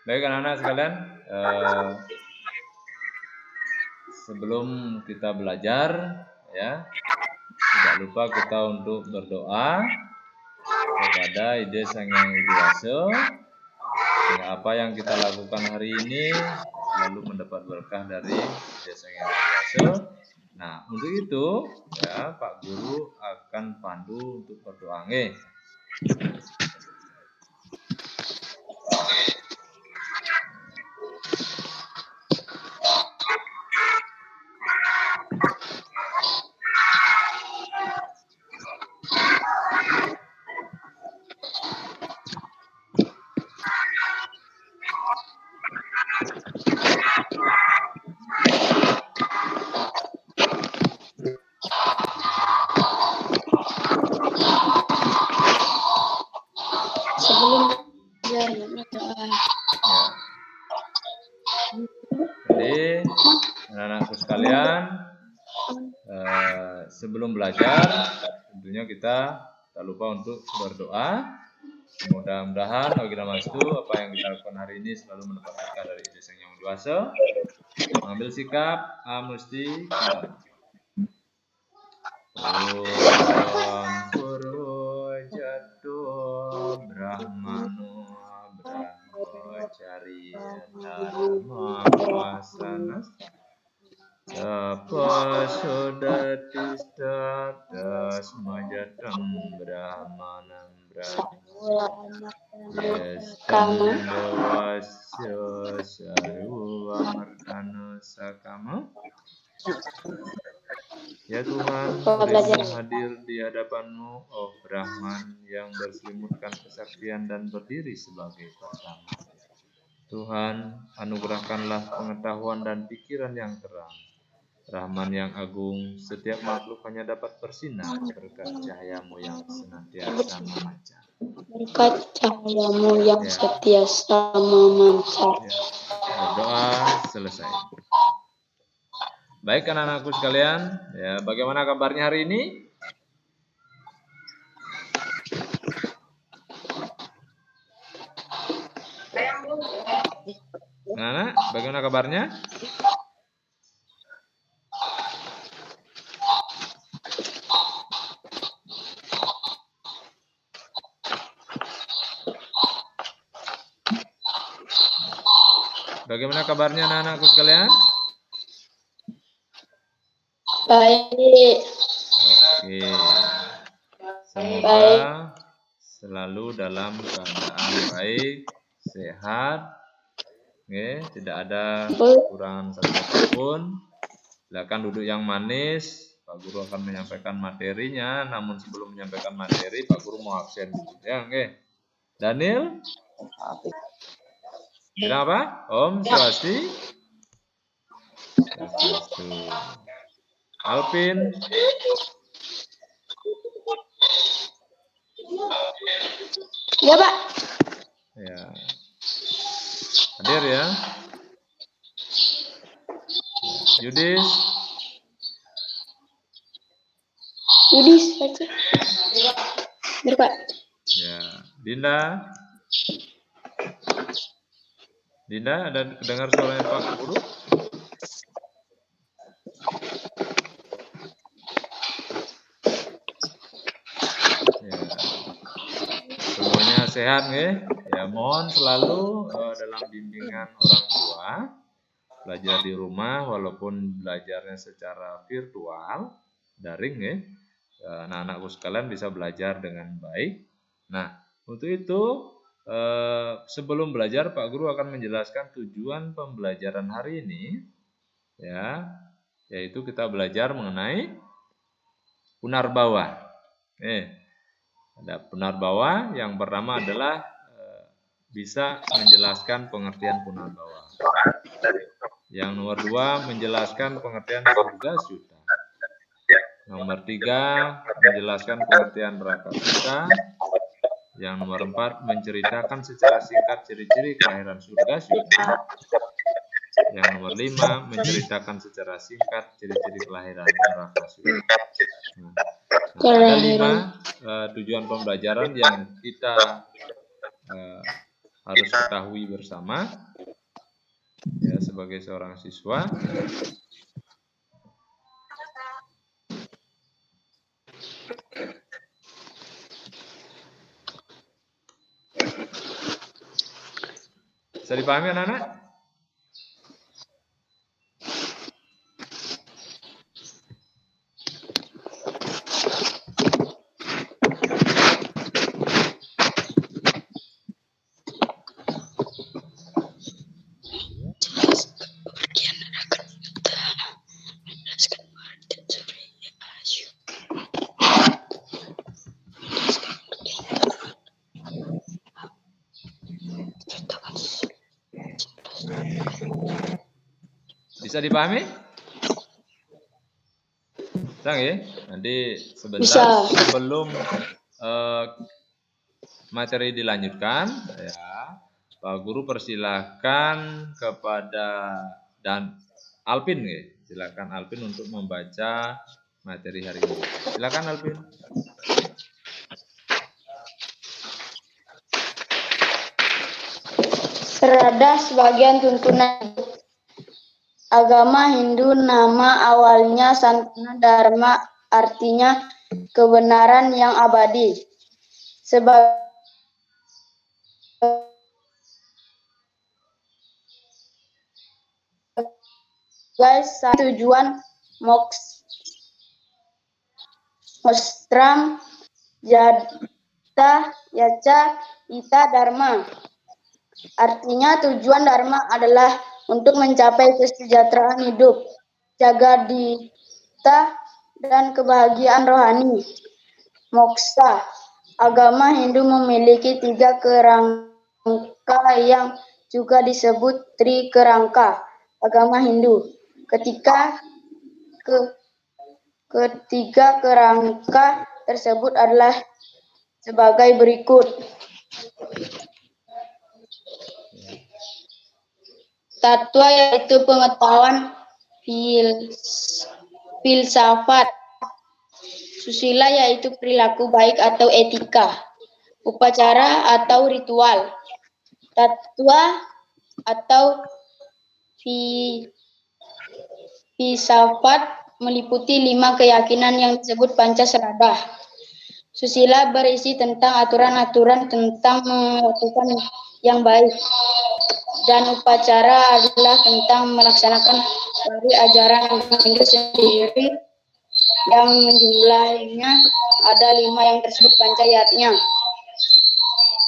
Baik anak-anak sekalian, eh, sebelum kita belajar, ya, tidak lupa kita untuk berdoa kepada Ide Sang Hyang Widi Wase, sehingga apa yang kita lakukan hari ini selalu mendapat berkah dari Ide Sang Hyang Widi Wase. Nah, untuk itu, ya, Pak Guru akan pandu untuk berdoa. Nggih. Ya. Jadi, anak-anakku sekalian, sebelum belajar, tentunya kita tak lupa untuk berdoa. Mudah-mudahan bagi nama itu apa yang kita lakukan hari ini selalu mendapat berkah dari Ide Sang Hyang Widi Wase. Mengambil sikap mesti kita. Om Purwo Jatuh Brahmano Brahmacari Dharma Pasanas Apa Sodatista Tasmajatam Brahmanam Brahma Yestam Dewasya Sarwa Martana Sakama. Ya Tuhan, dirimu hadir di hadapan-Mu, oh Brahman yang berselimutkan kesaktian dan berdiri sebagai pertama. Tuhan, anugerahkanlah pengetahuan dan pikiran yang terang. Brahman yang agung, setiap makhluk hanya dapat bersinar berkat cahaya-Mu yang senantiasa memancar. Berkat cahaya-Mu yang senantiasa memancar. Ya. Berdoa selesai. Baik anak-anakku sekalian, ya bagaimana kabarnya hari ini? Anak-anak, bagaimana kabarnya? Bagaimana kabarnya anak-anakku sekalian? Baik. Oke. Semoga selalu dalam keadaan baik, sehat, tidak ada kekurangan satu apapun. Silakan duduk yang manis. Pak Guru akan menyampaikan materinya. Namun sebelum menyampaikan materi, Pak Guru mau absen dulu. Ya, oke. Daniel? Kenapa? Om Swasti? Alvin? Ya, Pak. Ya. Hadir ya. Yudis? Yudis aja. Bener, Pak. Ya. Dinda? Dinda, ada dengar suaranya Pak Guru? Ya. Semuanya sehat nggih? Ya, mohon selalu dalam bimbingan orang tua, belajar di rumah walaupun belajarnya secara virtual, daring nggih. Anak-anakku sekalian bisa belajar dengan baik. Nah, untuk itu sebelum belajar Pak Guru akan menjelaskan tujuan pembelajaran hari ini, ya, yaitu kita belajar mengenai punarbawa. Ada punarbawa yang pertama adalah bisa menjelaskan pengertian punarbawa. Yang nomor 2 menjelaskan pengertian surga syuta. Nomor 3 menjelaskan pengertian neraka syuta. Yang nomor 4 menceritakan secara singkat ciri-ciri kelahiran surga syuta. Yang nomor 5 menceritakan secara singkat ciri-ciri kelahiran neraka syuta. Ada 5 tujuan pembelajaran yang kita harus ketahui bersama ya sebagai seorang siswa. Bisa dipahami anak-anak? Bisa dipahami? Bisa ya? Nanti sebentar sebelum materi dilanjutkan, ya, Pak Guru persilahkan kepada dan Alvin, ya. Silakan Alvin untuk membaca materi hari ini. Silakan Alvin. Serada sebagian tuntunan agama Hindu, nama awalnya Santana Dharma, artinya kebenaran yang abadi. Sebagai tujuan mokstram jata yaca ita dharma. Artinya tujuan dharma adalah untuk mencapai kesejahteraan hidup, jagadita, dan kebahagiaan rohani. Moksha. Agama Hindu memiliki 3 kerangka yang juga disebut Tri Kerangka agama Hindu. Ketiga kerangka tersebut adalah sebagai berikut. Tatwa yaitu pengetahuan filsafat. Susila yaitu perilaku baik atau etika. Upacara atau ritual. Tatwa atau filsafat meliputi 5 keyakinan yang disebut Pancasrada. Susila berisi tentang aturan-aturan tentang melakukan yang baik. Dan upacara adalah tentang melaksanakan dari ajaran Hindu sendiri yang jumlahnya ada 5 yang tersebut pancayatnya.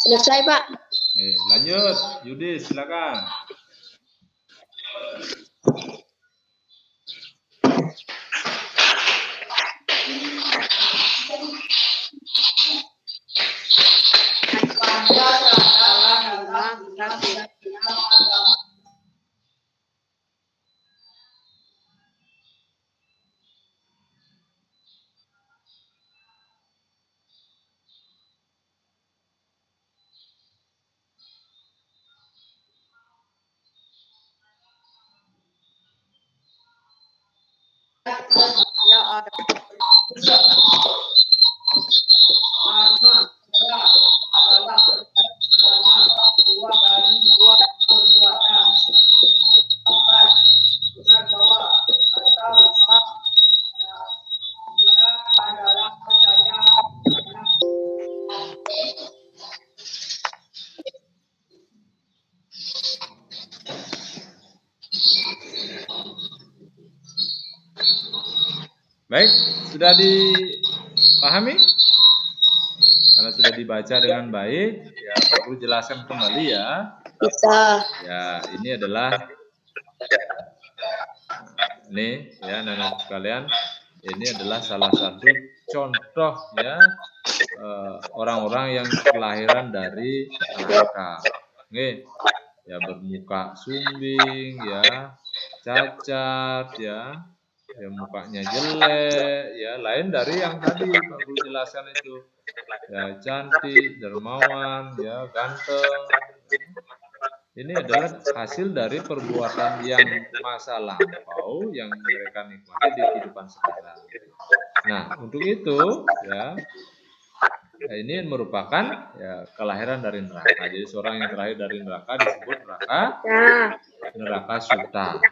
Selesai, Pak. Lanjut, Yudi silakan. Baik, sudah dipahami? Karena sudah dibaca dengan baik, ya Pak Guru jelaskan kembali ya. Bisa. Ya, ini adalah ini ya anak-anak sekalian, ini adalah salah satu contoh ya orang-orang yang kelahiran dari neraka. Nih, ya bermuka sumbing, ya cacat, ya mukanya jelek, ya lain dari yang tadi Pak Guru jelaskan itu, ya cantik, dermawan, ya ganteng. Ini adalah hasil dari perbuatan yang masa lampau yang mereka nikmati di kehidupan sekarang. Nah, untuk itu, ya ini merupakan ya kelahiran dari neraka. Jadi seorang yang terlahir dari neraka disebut neraka suta.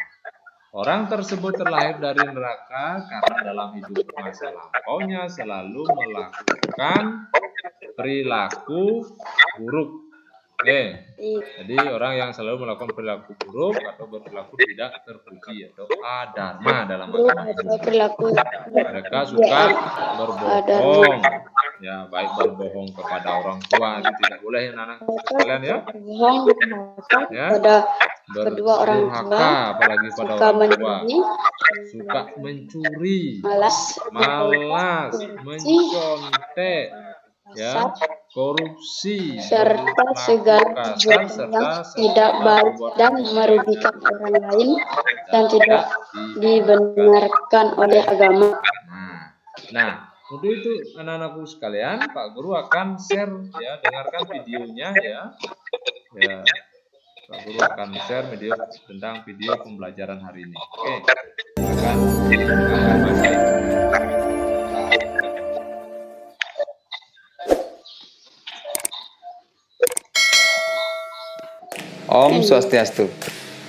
Orang tersebut terlahir dari neraka karena dalam hidup masa lampaunya selalu melakukan perilaku buruk. Oke. Jadi orang yang selalu melakukan perilaku buruk atau berperilaku tidak terpuji atau adharma dalam agama Hindu. Mereka suka berbohong. Ya, baik berbohong kepada orang tua, itu tidak boleh anak-anak sekalian ya. Ya. Kedua orang tua, apalagi pada orang tua, suka mencuri, malas, mencontek, ya, korupsi, serta segala perbuatan yang tidak baik dan merugikan orang lain dan tidak dibenarkan oleh agama. Nah, untuk itu anak-anakku sekalian, Pak Guru akan share ya, dengarkan videonya ya. Ya. Pak Guru akan share video tentang video pembelajaran hari ini. Oke. Silakan bahasa Om Swastiastu.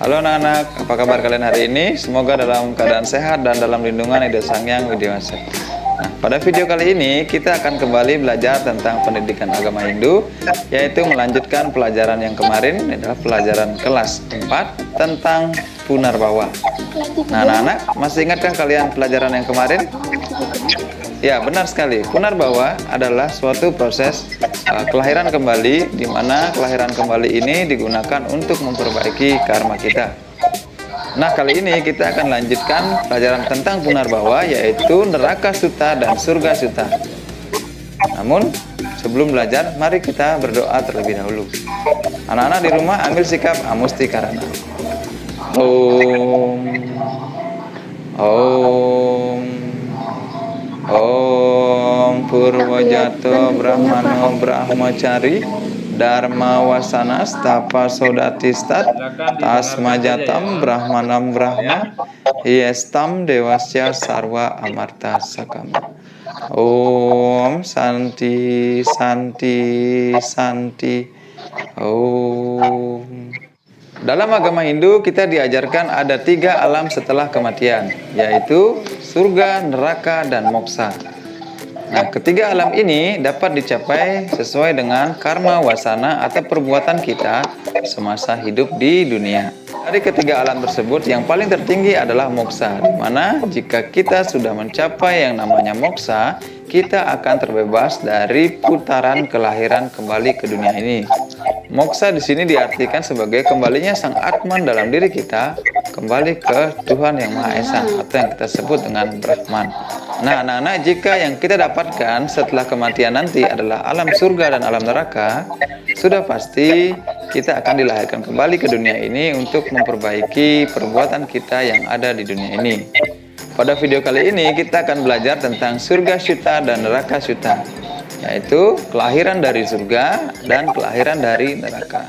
Halo anak-anak, apa kabar kalian hari ini? Semoga dalam keadaan sehat dan dalam lindungan Ida Sang Hyang Widiwasa. Nah, pada video kali ini kita akan kembali belajar tentang pendidikan agama Hindu, yaitu melanjutkan pelajaran yang kemarin, adalah pelajaran kelas 4 tentang Punarbawa. Nah anak-anak, masih ingatkah kalian pelajaran yang kemarin? Ya, benar sekali. Punarbawa adalah suatu proses kelahiran kembali, di mana kelahiran kembali ini digunakan untuk memperbaiki karma kita. Nah, kali ini kita akan lanjutkan pelajaran tentang Punarbawa, yaitu neraka suta dan surga suta. Namun, sebelum belajar, mari kita berdoa terlebih dahulu. Anak-anak di rumah ambil sikap amusti karana. Om Purwajato Brahmano Brahmacari Dharma Wasana Stapa Sodatistat Tasmajatam Brahmanam Brahma Yestam Dewasya Sarwa Amarta Sakama. Om Santi Santi Santi. Om. Dalam agama Hindu kita diajarkan ada 3 alam setelah kematian, yaitu surga, neraka, dan moksa. Nah, ketiga alam ini dapat dicapai sesuai dengan karma wasana atau perbuatan kita semasa hidup di dunia. Dari ketiga alam tersebut, yang paling tertinggi adalah moksa, di mana jika kita sudah mencapai yang namanya moksa, kita akan terbebas dari putaran kelahiran kembali ke dunia ini. Moksa di sini diartikan sebagai kembalinya sang Atman dalam diri kita kembali ke Tuhan Yang Maha Esa atau yang kita sebut dengan Brahman. Nah, anak-anak, jika yang kita dapatkan setelah kematian nanti adalah alam surga dan alam neraka, sudah pasti kita akan dilahirkan kembali ke dunia ini untuk memperbaiki perbuatan kita yang ada di dunia ini. Pada video kali ini kita akan belajar tentang surga syuta dan neraka syuta, yaitu kelahiran dari surga dan kelahiran dari neraka.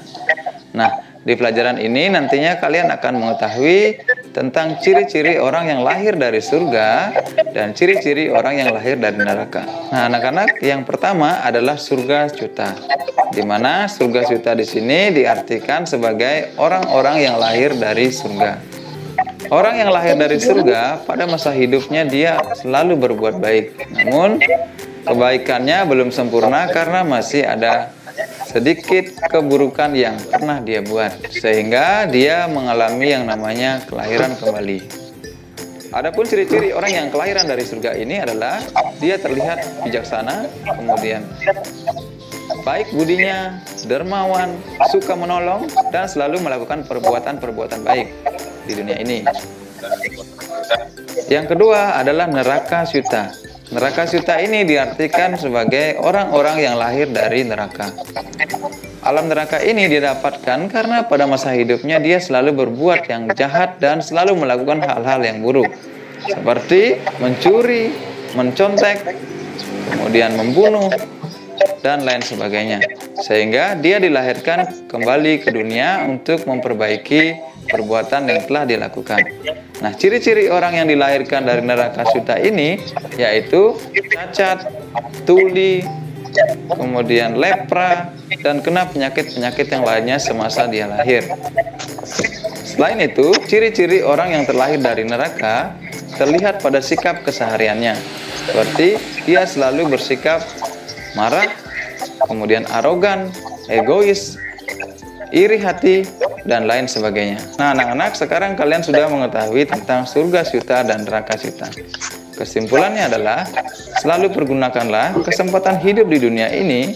Nah, di pelajaran ini nantinya kalian akan mengetahui tentang ciri-ciri orang yang lahir dari surga dan ciri-ciri orang yang lahir dari neraka. Nah, anak-anak, yang pertama adalah surga syuta, di mana surga syuta di sini diartikan sebagai orang-orang yang lahir dari surga. Orang yang lahir dari surga pada masa hidupnya dia selalu berbuat baik, namun kebaikannya belum sempurna karena masih ada sedikit keburukan yang pernah dia buat, sehingga dia mengalami yang namanya kelahiran kembali. Adapun ciri-ciri orang yang kelahiran dari surga ini adalah dia terlihat bijaksana, kemudian baik budinya, dermawan, suka menolong, dan selalu melakukan perbuatan-perbuatan baik di dunia ini. Yang kedua adalah neraka syuta. Neraka syuta ini diartikan sebagai orang-orang yang lahir dari neraka. Alam neraka ini didapatkan karena pada masa hidupnya dia selalu berbuat yang jahat dan selalu melakukan hal-hal yang buruk, seperti mencuri, mencontek, kemudian membunuh, dan lain sebagainya. Sehingga dia dilahirkan kembali ke dunia untuk memperbaiki perbuatan yang telah dilakukan. Nah, ciri-ciri orang yang dilahirkan dari neraka syuta ini yaitu cacat, tuli, kemudian lepra, dan kena penyakit-penyakit yang lainnya semasa dia lahir. Selain itu, ciri-ciri orang yang terlahir dari neraka terlihat pada sikap kesehariannya, seperti dia selalu bersikap marah, kemudian arogan, egois, iri hati, dan lain sebagainya. Nah, anak-anak, sekarang kalian sudah mengetahui tentang surga syuta dan neraka syuta. Kesimpulannya adalah, selalu pergunakanlah kesempatan hidup di dunia ini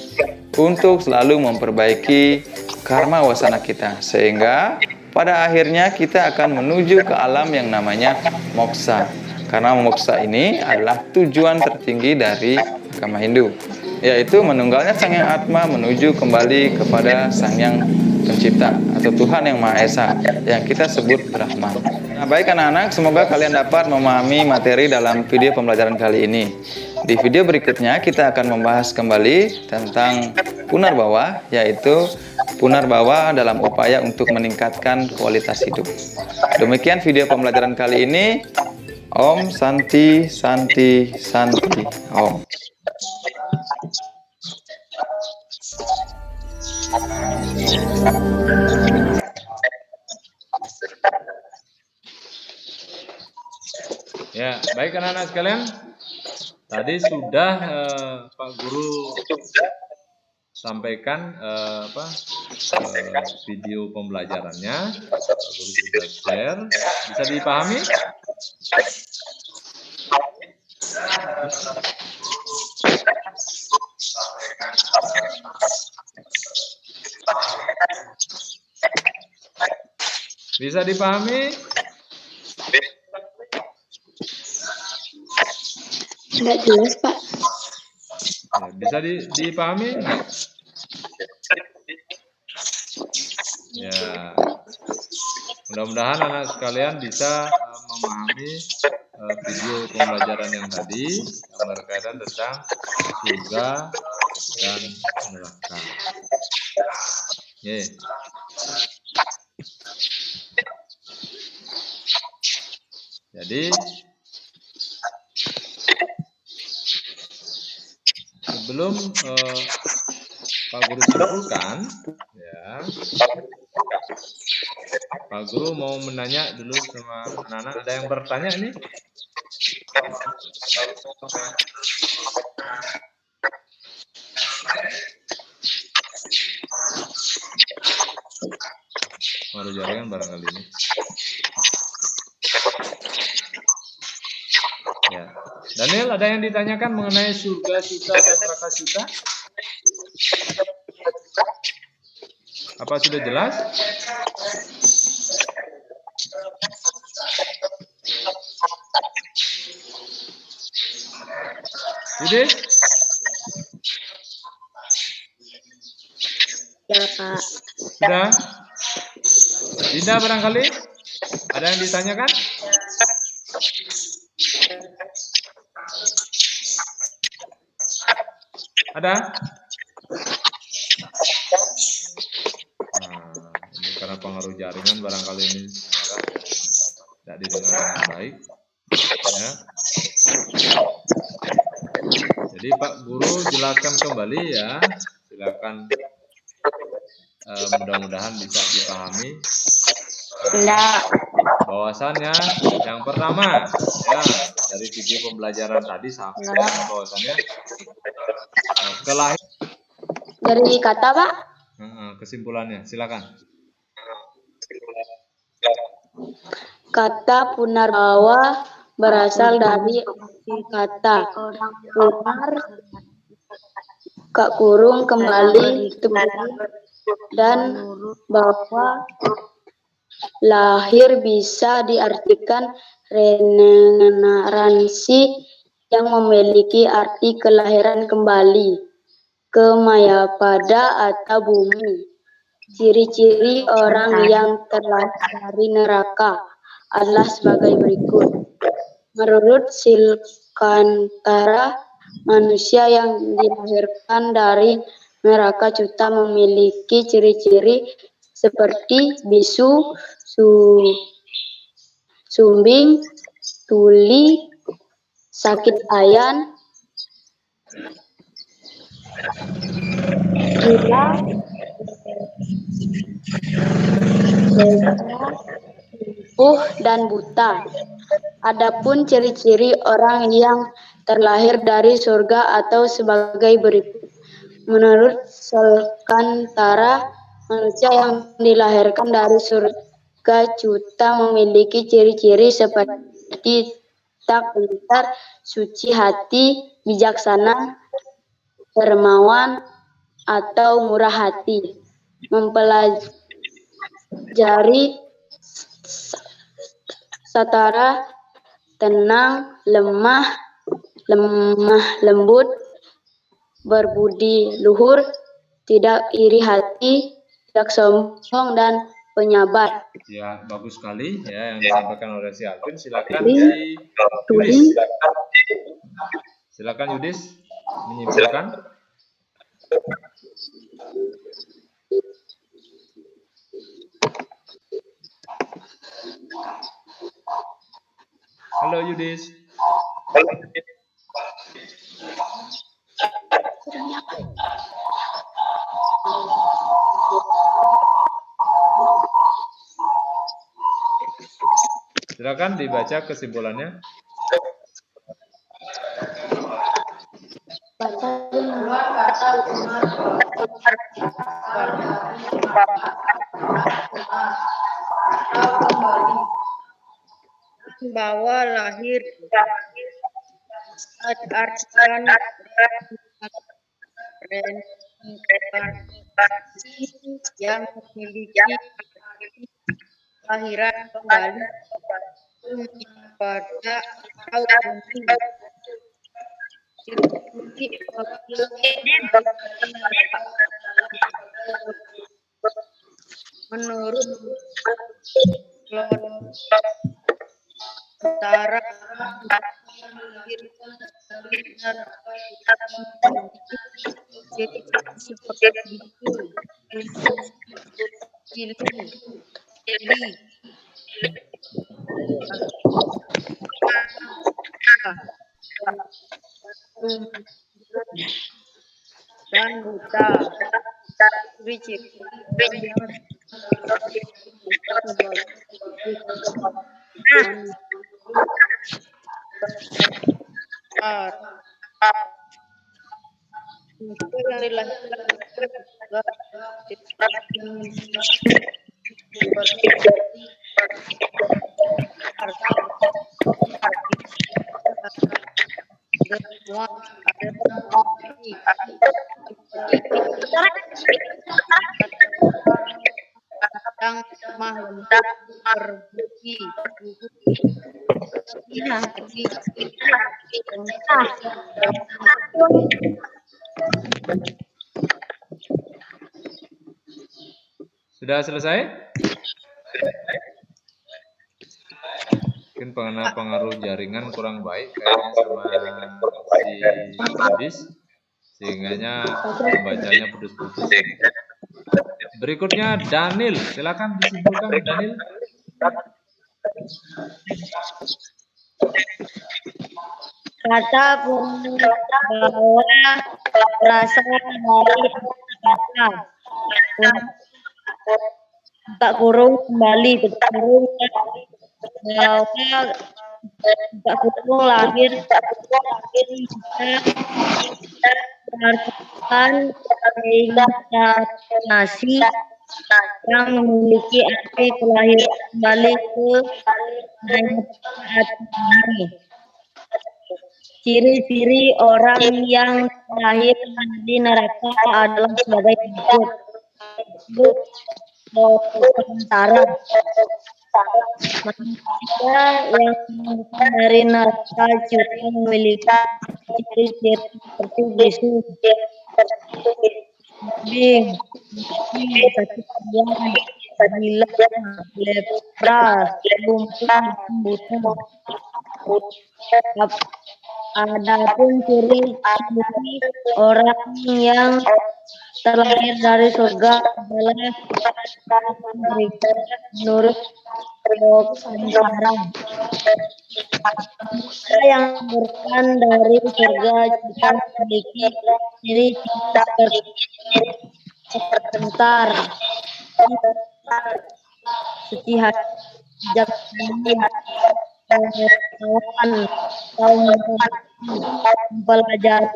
untuk selalu memperbaiki karma wasana kita, sehingga pada akhirnya kita akan menuju ke alam yang namanya moksa. Karena moksa ini adalah tujuan tertinggi dari agama Hindu, yaitu menunggalnya Sang Yang Atma menuju kembali kepada Sang Yang Pencipta atau Tuhan Yang Maha Esa yang kita sebut Brahman. Nah, baik anak-anak, semoga kalian dapat memahami materi dalam video pembelajaran kali ini. Di video berikutnya kita akan membahas kembali tentang punarbawa, yaitu punarbawa dalam upaya untuk meningkatkan kualitas hidup. Demikian video pembelajaran kali ini. Om Santi Santi Santi Om. Ya, baik anak-anak sekalian. Tadi sudah Pak Guru sampaikan video pembelajarannya. Pak Guru sudah share. Bisa dipahami? Bisa dipahami? Tidak jelas, Pak. Ya, bisa dipahami? Ya, mudah-mudahan anak sekalian bisa memahami video pembelajaran yang tadi yang berkaitan tentang surga dan neraka. Yeah. Jadi sebelum Pak Guru simpulkan, ya, Pak Guru mau menanya dulu sama anak-anak. Ada yang bertanya ini? Baru jaringan barangkali ini. Ya. Daniel, ada yang ditanyakan mengenai surga syuta dan neraka syuta? Apa sudah jelas? Sudah? Ya, Pak. Sudah? Dinda barangkali? Ada yang ditanyakan? Ada? Nah, ini karena pengaruh jaringan barangkali ini tidak didengar dengan baik. Ya. Jadi Pak Guru jelaskan kembali ya. Silakan. Mudah-mudahan bisa dipahami. Bahwasannya yang pertama ya dari video pembelajaran tadi sampai bahwasannya kelahiran Dari kata, Pak? Kesimpulannya, silakan. Kata punarbawa berasal dari kata punar, kurung kembali, dan bahwa lahir bisa diartikan reinkarnasi yang memiliki arti kelahiran kembali ke Mayapada atau bumi. Ciri-ciri orang yang terlahir dari neraka adalah sebagai berikut. Menurut Silkantara, manusia yang dilahirkan dari neraka syuta memiliki ciri-ciri seperti bisu, sumbing, tuli, sakit ayan, gila, bega, lumpuh, dan buta. Adapun ciri-ciri orang yang terlahir dari surga atau sebagai berikut. Menurut Selkantara, manusia yang dilahirkan dari surga Cuta memiliki ciri-ciri seperti tak pintar, suci hati, bijaksana, dermawan, atau murah hati. Mempelajari satara, tenang, lemah lembut, berbudi luhur, tidak iri hati, tidak sombong, dan penyabar. Ya, bagus sekali ya yang disampaikan oleh si Alvin. Silakan Jadi, si Yudis. Silakan Yudis menyimpulkan. Halo Yudis. Silakan dibaca kesimpulannya. Bahwa lahir artikan reinkarnasi yang memiliki kelahiran kembali pada atau bumi. Ciri-ciri menurut antara jadi seperti itu dan buta ciri-ciri yang yang dilahirkan juga yang lemah lembut berbudi Sudah selesai? Mungkin pengaruh jaringan kurang baik kayaknya sama si Yudis, sehingga membacanya putus-putus. Berikutnya Daniel, silakan disimpulkan Daniel. Kata bahwa berasal dari kata buka kurung kembali tutup kurung bahwa buka kurung lahir berdasarkan reinkarnasi yang memiliki arti kelahiran kembali ke bumi. Ciri-ciri orang yang lahir di neraka adalah sebagai berikut. Sementara manusia yang dari neraka juga memiliki ciri-ciri seperti bisu, kambing, sakit yang gila, lepra, lumpuh, buta. Adapun ciri-ciri orang yang terlahir dari surga adalah menurut Samsara. Manusia yang dilahirkan dari surga juga memiliki ciri-ciri sebentar, suci hati, bijaksana, pengetahuan, tahu mempelajari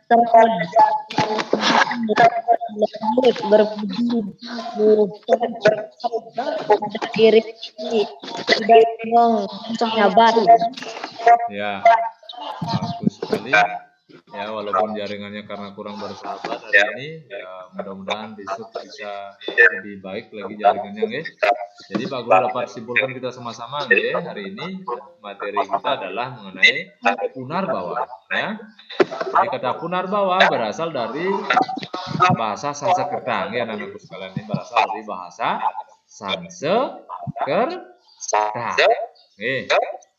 sastra, lembut, berbudi, pada diri, tidak sombong, sahabat. Ya, bagus sekali. Ya, walaupun jaringannya karena kurang bersahabat hari ini, ya mudah-mudahan besok bisa lebih baik lagi jaringannya, nggih. Jadi Pak Guru dapat simpulkan kita sama-sama, nggih, hari ini materi kita adalah mengenai punarbawa, ya. Jadi kata punarbawa berasal dari bahasa Sanskerta, nggih anak-anakku sekalian, ini berasal dari bahasa Sanskerta. Nggih.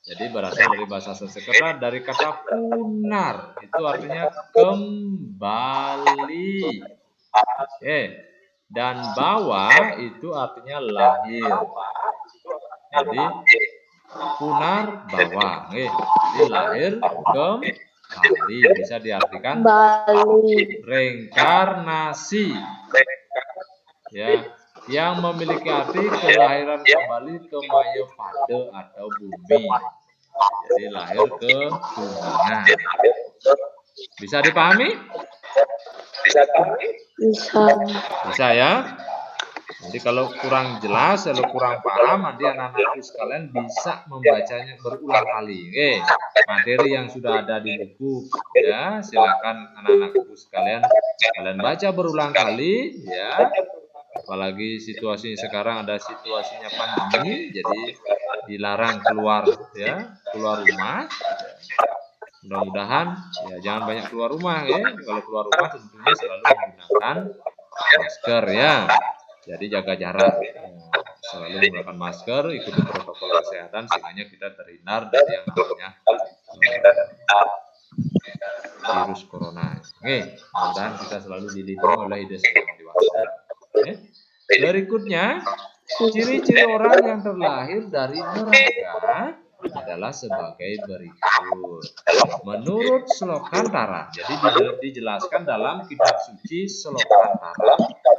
Jadi berasal dari bahasa Sanskerta dari kata punar, itu artinya kembali. Oke. Dan bawa itu artinya lahir. Jadi punar bawa, jadi lahir kembali, bisa diartikan reinkarnasi. Ya, yang memiliki arti kelahiran kembali ke Mayapada atau bumi. Jadi lahir ke dunia. Bisa dipahami? Bisa ya? Jadi kalau kurang jelas, kalau kurang paham, nanti anak-anakku sekalian bisa membacanya berulang kali. Oke, materi yang sudah ada di buku, ya silakan anak-anakku sekalian baca berulang kali, ya. Apalagi situasi sekarang ada situasinya pandemi, jadi dilarang keluar, ya, keluar rumah. Mudah-mudahan ya jangan banyak keluar rumah, ya. Kalau keluar rumah tentunya selalu menggunakan masker, ya. Jadi jaga jarak, selalu menggunakan masker, ikuti protokol kesehatan sehingga kita terhindar dari yang namanya virus corona. Oke, mudah-mudahan kita selalu dilindungi oleh Ida Sang Dewasa. Berikutnya, ciri-ciri orang yang terlahir dari neraka adalah sebagai berikut. Menurut Slokantara, jadi dijelaskan dalam kitab suci Slokantara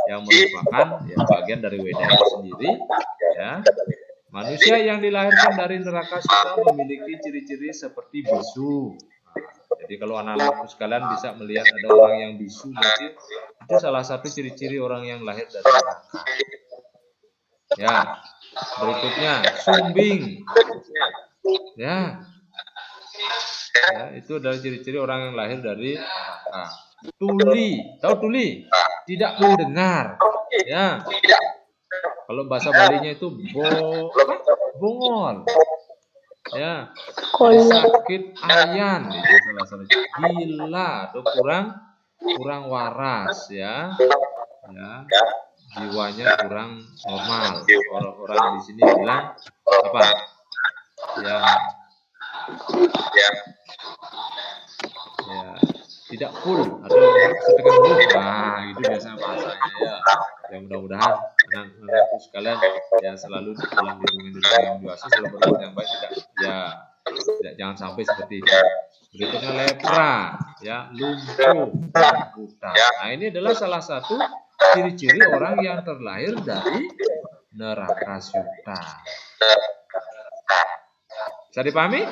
yang merupakan ya, bagian dari Weda itu sendiri, ya. Manusia yang dilahirkan dari neraka suka memiliki ciri-ciri seperti bisu. Jadi kalau anak-anakku sekalian bisa melihat ada orang yang bisu, berarti itu salah satu ciri-ciri orang yang lahir dari neraka. Ya, berikutnya sumbing. Ya, itu adalah ciri-ciri orang yang lahir dari neraka. Tuli, tahu tuli? Tidak mendengar. Ya, kalau bahasa Balinya itu bongol. Ya, sakit ayan, itu salah satu gila atau kurang waras, ya, jiwanya kurang normal. Orang di sini bilang apa? Ya, tidak full atau setengah full. Nah, itu biasa bahasanya, ya. Ya mudah-mudahan anak-anakku sekalian ya selalu dalam lindungan yang biasa, selalu berbuat yang baik, jangan sampai seperti itu. Berikutnya lepra, ya, lumpuh dan buta. Nah, ini adalah salah satu ciri-ciri orang yang terlahir dari neraka suta. Bisa dipahami?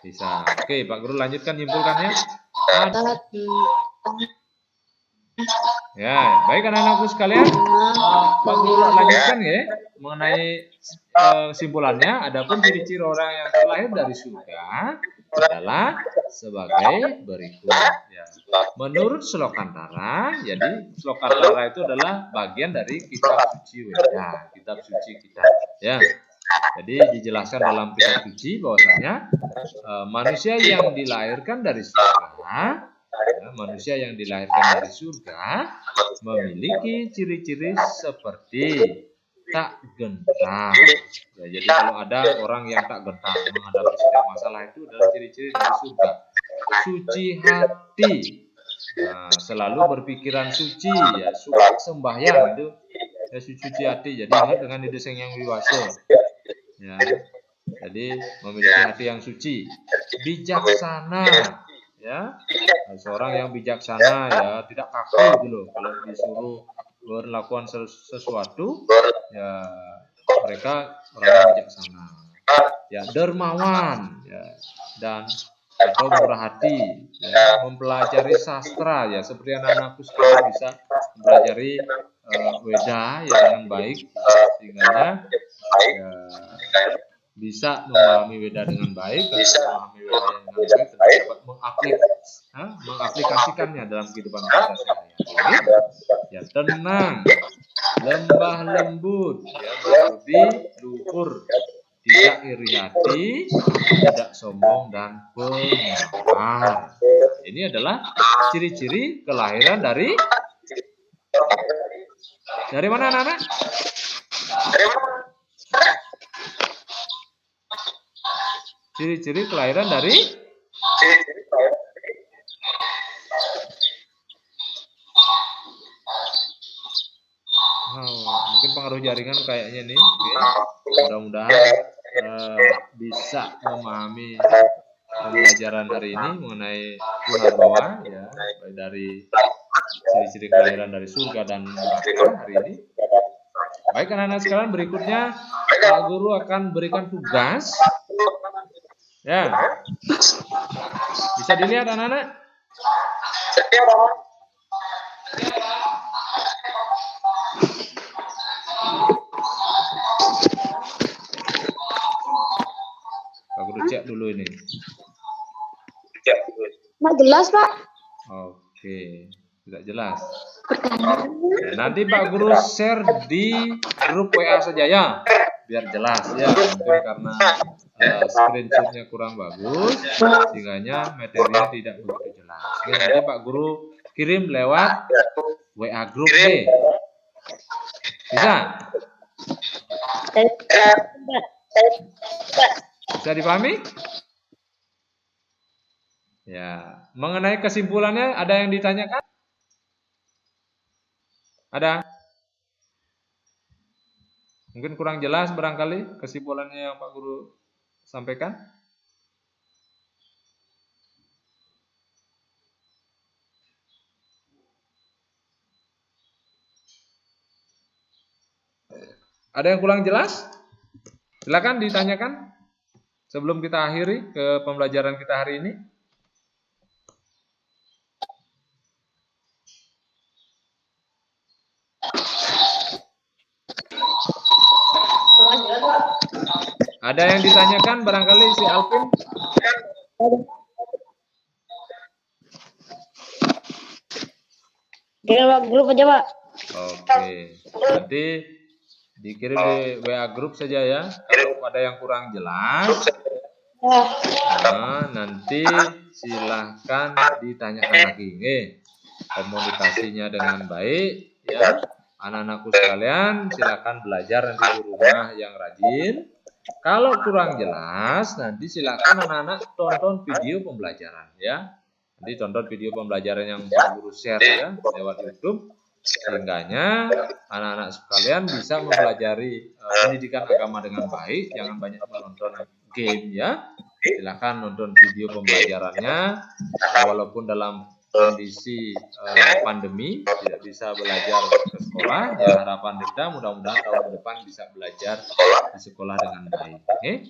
Bisa. Oke, Pak Guru lanjutkan nyimpulkannya. Ya, baik anak-anakku sekalian, Pak Guru lanjutkan ya mengenai simpulannya. Adapun ciri-ciri orang yang terlahir dari surga adalah sebagai berikut. Ya. Menurut Slokantara, jadi Slokantara itu adalah bagian dari kitab suci Weda, kitab suci kita. Ya. Jadi dijelaskan dalam kitab suci bahwasanya manusia yang dilahirkan dari surga, manusia yang dilahirkan dari surga memiliki ciri-ciri seperti tak gentar. Ya, jadi kalau ada orang yang tak gentar menghadapi setiap masalah, itu adalah ciri-ciri dari surga. suci hati. Nah, selalu berpikiran suci, ya, suka sembahyang itu ya, suci hati. Jadi ingat dengan ide Sang Hyang Wibasa. Ya. Jadi memiliki hati yang suci, bijaksana, ya. Nah, seorang yang bijaksana, ya, tidak kaku gitu loh. Kalau disuruh melakukan sesuatu, ya, mereka orang bijaksana. Ya, dermawan, ya, dan atau murah hati, ya, mempelajari sastra, ya, seperti anak-anakku sekarang bisa mempelajari Weda, ya, dengan baik, sehingga ya, bisa memahami Weda dengan baik, atau memahami Weda dengan baik, dan dapat mengaplikasikannya dalam kehidupan kita sehari-hari. Ya, tenang, lembah lembut, ya, berbudi luhur, tidak iri hati, tidak sombong dan pemaaf. Ini adalah ciri-ciri kelahiran dari mana, anak-anak? Ciri-ciri kelahiran dari mungkin pengaruh jaringan kayaknya nih. Mudah-mudahan bisa memahami pembelajaran hari ini mengenai Punarbawa, ya, dari ciri-ciri kelahiran dari surga dan neraka hari ini. Baik, anak-anak sekalian, berikutnya Pak Guru akan berikan tugas. Ya, bisa dilihat anak-anak. Pak Guru cek dulu ini. Nggak jelas, Pak. Oke, tidak jelas. Ya, nanti Pak Guru share di grup WA saja, ya, biar jelas, ya. Mungkin karena screenshotnya kurang bagus, sehingga materinya tidak begitu jelas. Oke, nanti Pak Guru kirim lewat WA grup B. Bisa? Bisa dipahami? Ya, mengenai kesimpulannya ada yang ditanyakan? Ada? Mungkin kurang jelas barangkali kesimpulannya yang Pak Guru sampaikan. Ada yang kurang jelas? Silakan ditanyakan sebelum kita akhiri ke pembelajaran kita hari ini. Ada yang ditanyakan barangkali si Alvin? Kirim Pak grup aja, Pak. Oke, nanti dikirim di WA grup saja, ya. Kalau ada yang kurang jelas, nah, nanti silahkan ditanyakan lagi. Komunikasinya dengan baik, ya. Anak-anakku sekalian, silahkan belajar nanti di rumah yang rajin. Kalau kurang jelas, nanti silakan anak-anak tonton video pembelajaran, ya. Nanti tonton video pembelajaran yang Pak Guru share, ya, lewat YouTube, sehingganya anak-anak sekalian bisa mempelajari pendidikan agama dengan baik. Jangan banyak menonton game, ya. Silakan nonton video pembelajarannya, walaupun dalam kondisi pandemi tidak bisa belajar ke sekolah, ya, harapan kita mudah-mudahan tahun depan bisa belajar di sekolah dengan baik. Oke?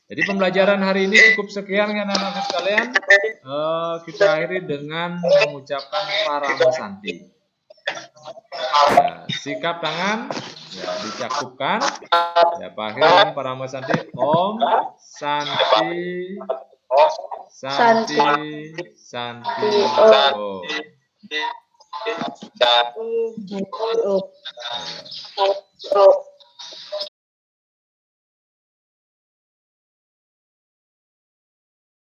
Jadi pembelajaran hari ini cukup sekian, ya, anak-anak sekalian. Kita akhiri dengan mengucapkan Paramasanti. Ya, sikap tangan, ya, dicakupkan. Ya, Pak akhir dengan Paramasanti. Om Santi Santi Santi Om.